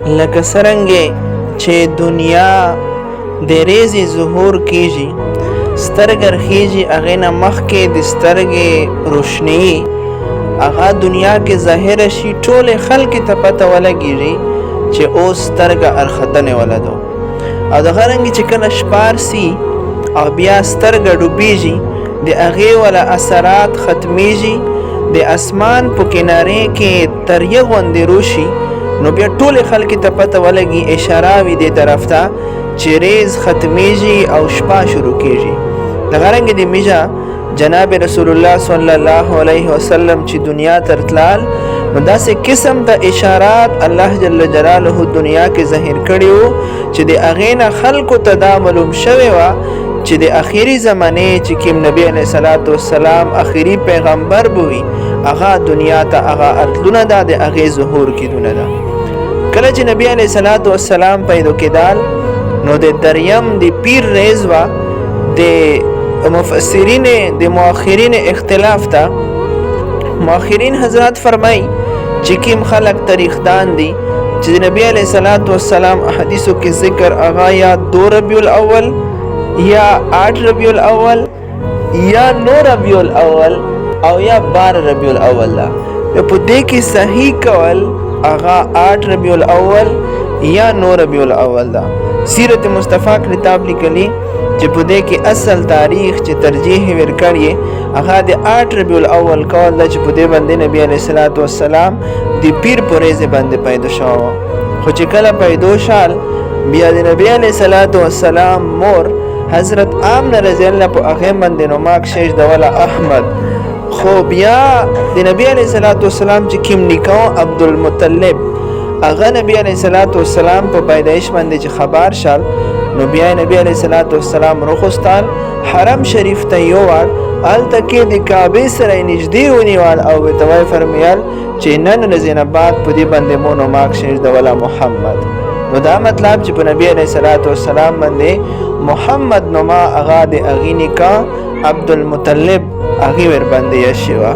لکه څرنګه چې دنیا د ریزې ظهور کیږي، سترګه رخیږي، هغې نه مخکې د سترګې روشني هغه دنیا کې ظاهره شي، ټولې خلکې ته پته ولګېږي چې اوس سترګه اړخدنې ولده. او دغه رنګې چې کله شپار سي او بیا سترګه ډوبېږي، د هغې وله اثرات ختمیږي، د اسمان په کنارې کې تریه غوندې روشي، نو بیا ټولې خلکې ته پته ولګي، اشاره وي دې طرف ته چې ریز ختمیږي او شپه شروع کېږي. دغه رنګې د میژه جناب رسول الله صلی الله علیه وسلم چې دنیا ته رتلال، نو داسې قسم د اشارات الله جل جلاله دنیا کې ظاهر کړي وو چې د هغې نه خلکو ته دا معلوم شوی وه چې د اخري زمانې چې کوم نبی علیه صلات وسلام اخري پیغمبر به وي، هغه دنیا ته هغه ارتلونه ده، د هغې ظهور کېدونه ده. کله چې نبی علیه صلات وسلام پیدا کېدال، نو د دریم د پیر ریز وه. د مفسرین د مؤخرین اختلاف ته مؤخرین حضرات فرمای چې کوم خلق تاریخدان دي چې د نبی علیه صلات وسلام احادیثو کې ذکر هغه یا 2 ربیع الاول یا 8 ربیع الاول یا 9 ربیع الاول او یا 12 ربیع الاول ده. په دې کې صحیح کول هغه 8 ربیع الاول یا 9 ربیع الاول ده. سیرت مصطفی کتاب لیکلی چې په دې کې اصل تاریخ چې ترجیح ورکړی هغه د 8 ربیع الاول کول ده چې په دې باندې نبی علیه الصلاۃ والسلام د پیر په ورځ باندې پیدا شو. خو چې کله پیدا شال، بیا د نبی علیه الصلاۃ والسلام مور حضرت آمنه رضی الله په هغه باندې نوماک شیش دوله احمد. خو بیا د نبی علیه الصلاۃ والسلام چې کوم نکاح عبدالمطلب، هغه نبی علیه الصلاۃ والسلام په پیدایش باندې چې خبر شال، نو بیا نبی علیه الصلاۃ والسلام رخصتان حرم شریف ته یووال، هلته کې د کعبې سره نږدې ونیوال او ورته ویې فرمیل چې نن ورځې نه بعد په دې باندې مو نوماک شیش دوله محمد. نو دا مطلب چې په نبی علیه الصلاۃ والسلام باندې محمد نوما هغه د هغې نکاح عبدالمطلب هغې ور باندې یاد شوه.